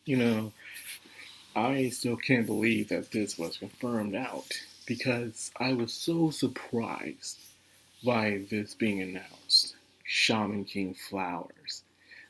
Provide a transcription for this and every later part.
You know, I still can't believe that this was confirmed out because I was so surprised by this being announced. Shaman King Flowers.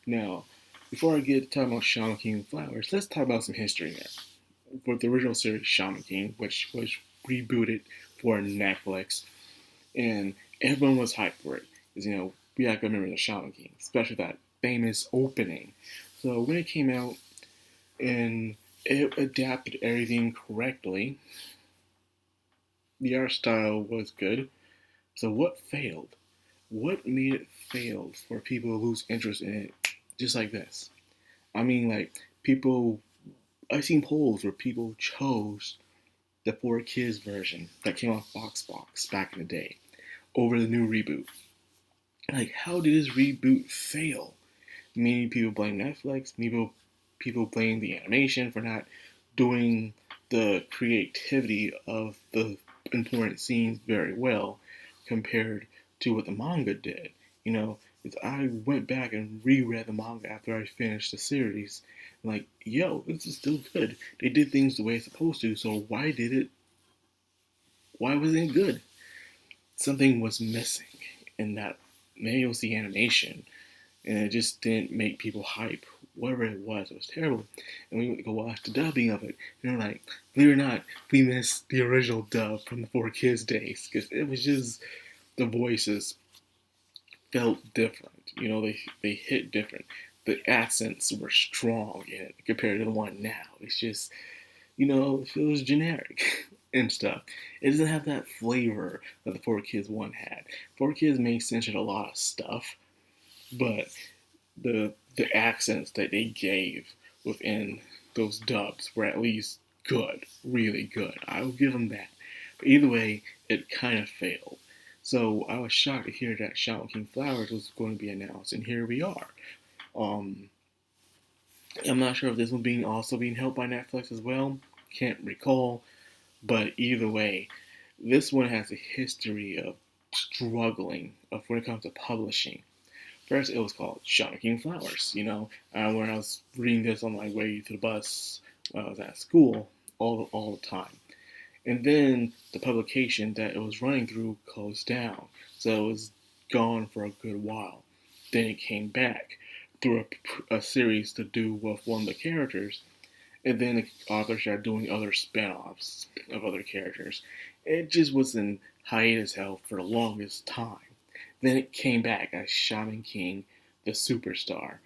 Now, before I get to talking about Shaman King Flowers, let's talk about some history there. With the original series Shaman King, which was rebooted for Netflix, and everyone was hyped for it. Because, we have to remember the Shaman King, especially that famous opening. So when it came out, and it adapted everything correctly. The art style was good. So what failed? What made it fail for people to lose interest in it just like this? I mean, like, people, I've seen polls where people chose the 4Kids version that came on Foxbox back in the day over the new reboot. Like, how did this reboot fail? Many people blame Netflix. People blame the animation for not doing the creativity of the important scenes very well compared to what the manga did. I went back and reread the manga after I finished the series. Like, yo, this is still good. They did things the way it's supposed to, so why wasn't it good? Something was missing in that. Maybe it was the animation, and it just didn't make people hype. Whatever it was terrible. And we went to go watch the dubbing of it, and we're like, believe it or not, we missed the original dub from the 4Kids days because it was just the voices felt different. They hit different. The accents were strong in it compared to the one now. It's just, it feels generic and stuff. It doesn't have that flavor that the 4Kids one had. 4Kids made sense in a lot of stuff, but the accents that they gave within those dubs were at least good, really good. I will give them that. But either way, it kind of failed. So I was shocked to hear that Shaman King Flowers was going to be announced, and here we are. Um, I'm not sure if this one also being helped by Netflix as well. Can't recall, but either way, this one has a history of struggling of when it comes to publishing. First, it was called Shaman King Flowers. When I was reading this on my way to the bus when I was at school all the time. And then the publication that it was running through closed down. So it was gone for a good while. Then it came back through a series to do with one of the characters. And then the author started doing other spin offs of other characters. It just was in hiatus hell for the longest time. Then it came back as Shaman King, the Superstar.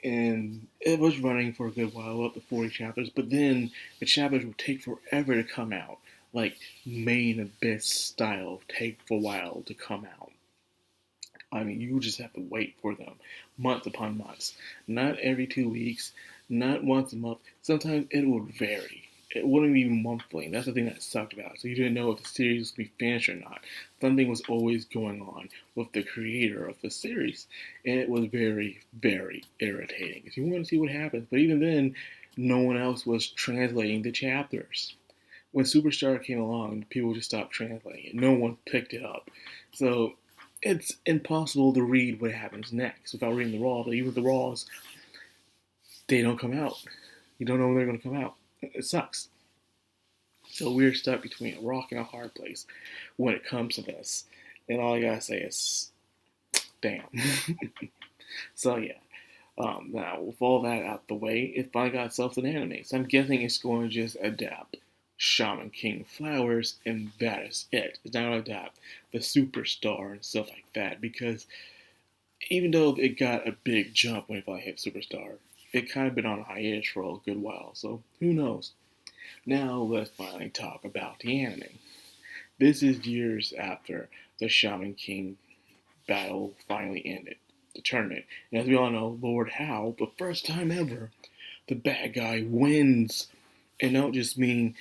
And it was running for a good while, up to 40 chapters, but then the chapters would take forever to come out. Like main abyss style, take a while to come out. I mean, you just have to wait for them months upon months. Not every 2 weeks, not once a month. Sometimes it would vary. It wouldn't be monthly. And that's the thing that sucked about it. So you didn't know if the series would be finished or not. Something was always going on with the creator of the series. And it was very, very irritating. Because you want to see what happens. But even then, no one else was translating the chapters. When Superstar came along, people just stopped translating it. No one picked it up. So it's impossible to read what happens next without reading the raw. But even the raws, they don't come out. You don't know when they're going to come out. It sucks. So we're stuck between a rock and a hard place when it comes to this. And all I gotta say is, damn. So yeah. Now, with all that out the way, it finally got itself an anime. So I'm guessing it's going to just adapt Shaman King Flowers, and that is it. It's not going to adapt the Superstar and stuff like that, because even though it got a big jump when it finally hit Superstar, it kind of been on a hiatus for a good while, so who knows. Now let's finally talk about the anime. This is years after the Shaman King battle finally ended, the tournament. And as we all know, Lord Howe, the first time ever, the bad guy wins. And don't just mean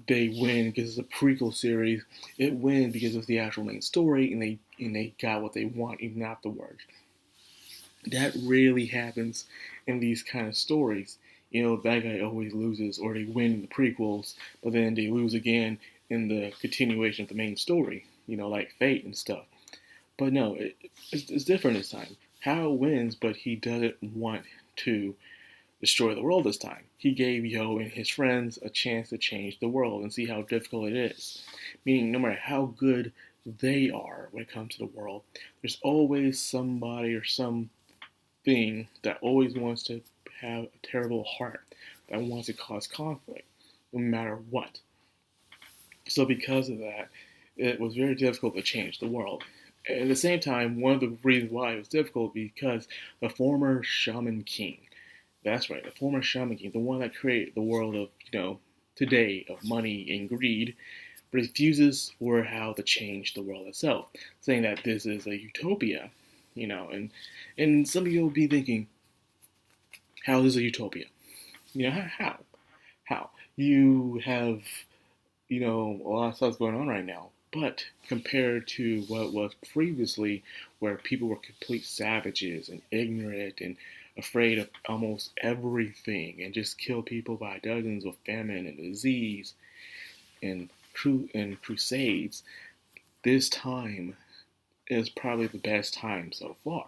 they win because it's a prequel series. It wins because it's the actual main story, and they got what they want even afterwards. That rarely happens in these kind of stories. The bad guy always loses, or they win in the prequels, but then they lose again in the continuation of the main story. Like Fate and stuff. But no, it's different this time. Howe wins, but he doesn't want to, destroy the world this time. He gave Yo and his friends a chance to change the world and see how difficult it is. Meaning, no matter how good they are when it comes to the world, there's always somebody or something that always wants to have a terrible heart, that wants to cause conflict, no matter what. So, because of that, it was very difficult to change the world. At the same time, one of the reasons why it was difficult because the former Shaman King, that's right, the former Shaman King, the one that created the world of, today of money and greed, refuses for how to change the world itself, saying that this is a utopia, and some people will be thinking, how is this a utopia? How? You have, a lot of stuff going on right now, but compared to what was previously, where people were complete savages and ignorant and afraid of almost everything and just kill people by dozens with famine and disease and crusades, this time is probably the best time so far.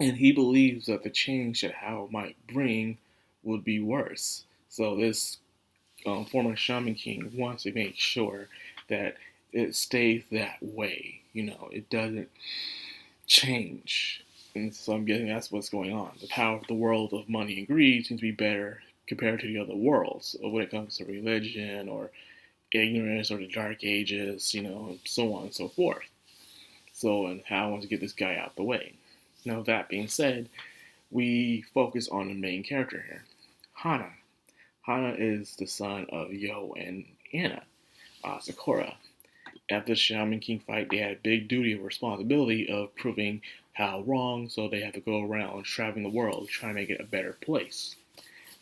And he believes that the change that Hao might bring would be worse. So this former Shaman King wants to make sure that it stays that way. It doesn't change. And so I'm guessing that's what's going on. The power of the world of money and greed seems to be better compared to the other worlds when it comes to religion or ignorance or the dark ages, so on and so forth. So, and how I want to get this guy out the way. Now, that being said, we focus on the main character here, Hana. Hana is the son of Yo and Anna, Sakura. After the Shaman King fight, they had a big duty of responsibility of proving how wrong, so they have to go around traveling the world trying to make it a better place.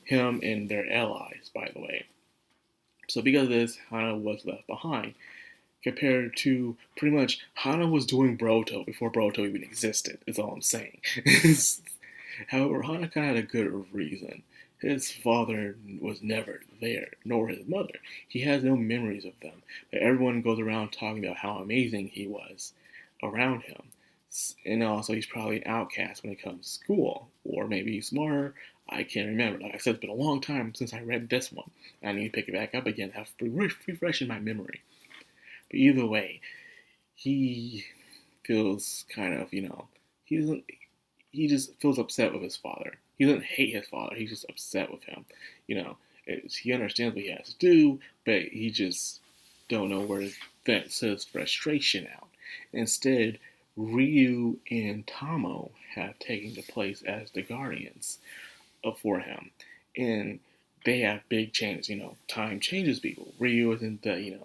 Him and their allies, by the way. So because of this, Hana was left behind. Compared to pretty much Hana was doing Boruto before Boruto even existed, is all I'm saying. However, Hana kind of had a good reason. His father was never there, nor his mother. He has no memories of them. But everyone goes around talking about how amazing he was around him. And also, he's probably an outcast when it comes to school. Or maybe he's smarter. I can't remember. Like I said, it's been a long time since I read this one. I need to pick it back up again, have refreshing my memory. But either way, he feels kind of, he just feels upset with his father. He doesn't hate his father. He's just upset with him. He understands what he has to do, but he just don't know where to vent his frustration out. Instead, Ryu and Tamo have taken the place as the guardians for him. And they have big changes. Time changes people. Ryu isn't the,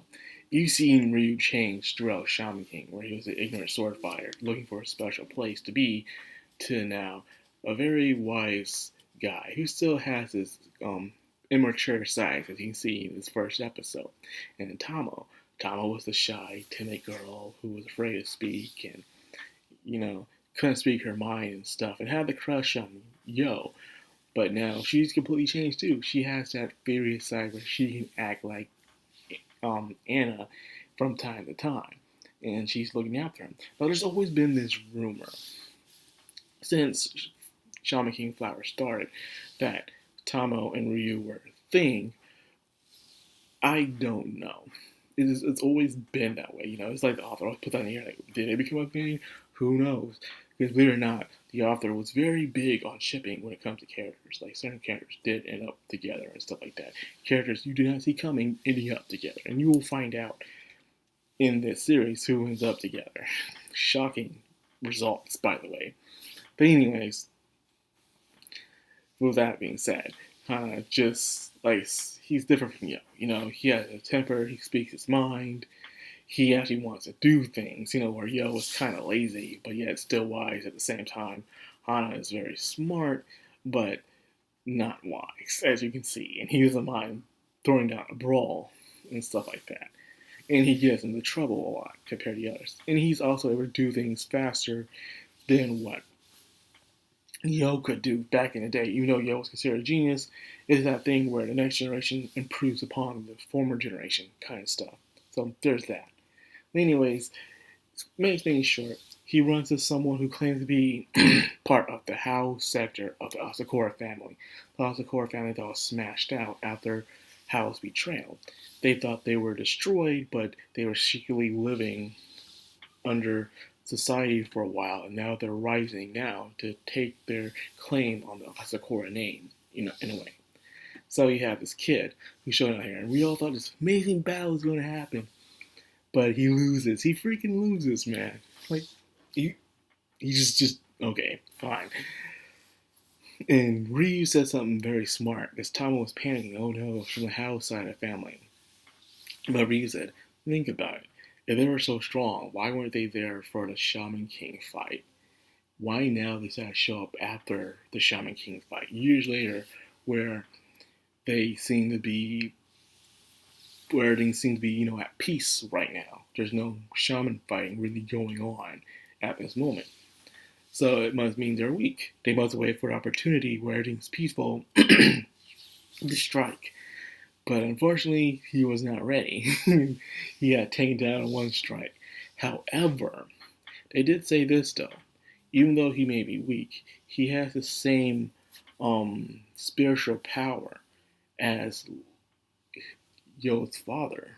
you've seen Ryu change throughout Shaman King, where he was an ignorant sword fighter looking for a special place to be, to now a very wise guy who still has his immature side, as you can see in his first episode. And then Tamo was the shy, timid girl who was afraid to speak and, couldn't speak her mind and stuff, and had the crush on Yo. But now she's completely changed too. She has that furious side where she can act like Anna from time to time, and she's looking after him. But there's always been this rumor since Shaman King Flower started that Tamo and Ryu were a thing. I don't know. It's always been that way. It's like the author always put that in the air. Like, did they become a thing? Who knows? Because believe it or not, the author was very big on shipping when it comes to characters. Like, certain characters did end up together and stuff like that. Characters you do not see coming ending up together. And you will find out in this series who ends up together. Shocking results, by the way. But anyways, with that being said, just, like, he's different from Yo. He has a temper, he speaks his mind. He actually wants to do things, where Yo is kind of lazy, but yet still wise at the same time. Hana is very smart, but not wise, as you can see. And he doesn't mind throwing down a brawl and stuff like that. And he gets into trouble a lot compared to the others. And he's also able to do things faster than what Yo could do back in the day. Even though Yo was considered a genius, it's that thing where the next generation improves upon the former generation kind of stuff. So there's that. Anyways, make things short, he runs into someone who claims to be part of the House sector of the Asakura family. The Asakura family that was smashed out after Howe's betrayal. They thought they were destroyed, but they were secretly living under society for a while, and now they're rising now to take their claim on the Asakura name, in a way. So you have this kid who's showing up here, and we all thought this amazing battle was going to happen, but he loses. He freaking loses, man. Like, he just okay, fine. And Ryu said something very smart because Tama was panicking. Oh no, from the house side of the family. But Ryu said, think about it. If they were so strong, why weren't they there for the Shaman King fight? Why now they decided to show up after the Shaman King fight, years later, where they seem to be, where things seem to be, at peace right now. There's no shaman fighting really going on at this moment. So it must mean they're weak. They must wait for an opportunity where everything's peaceful to strike. But unfortunately, he was not ready. He got taken down in one strike. However, they did say this though. Even though he may be weak, he has the same spiritual power as Yo's father.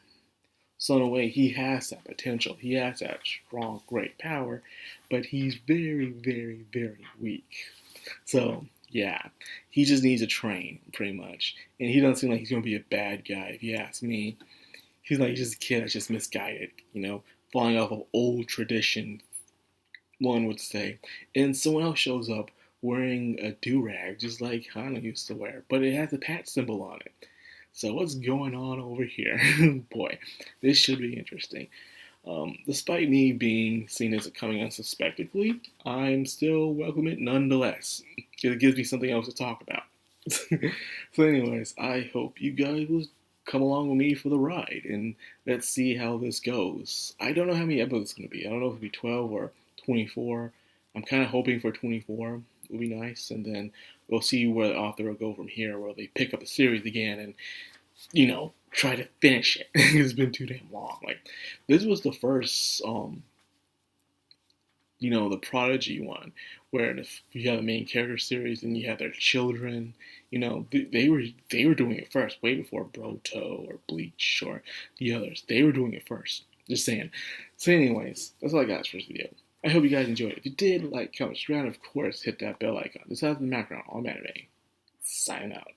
So in a way, he has that potential. He has that strong, great power, but he's very, very, very weak. So yeah, he just needs to train, pretty much. And he doesn't seem like he's going to be a bad guy, if you ask me. He's like just a kid that's just misguided, falling off of old tradition, one would say. And someone else shows up wearing a do-rag, just like Hana used to wear, but it has a patch symbol on it. So what's going on over here? Boy, this should be interesting. Despite me being seen as coming unsuspectedly, I'm still welcome it nonetheless. It gives me something else to talk about. So anyways, I hope you guys will come along with me for the ride, and let's see how this goes. I don't know how many episodes it's going to be. I don't know if it'll be 12 or 24. I'm kind of hoping for 24 would be nice, and then we'll see where the author will go from here, where they pick up the series again and, try to finish it. It's been too damn long. Like, this was the first, the Prodigy one, where you have the main character series and you have their children. They were doing it first, way before Broto or Bleach or the others. They were doing it first. Just saying. So, anyways, that's all I got for this video. I hope you guys enjoyed it. If you did, like, comment, subscribe, and of course, hit that bell icon. This has been Madcrownxox, all anime. Sign out.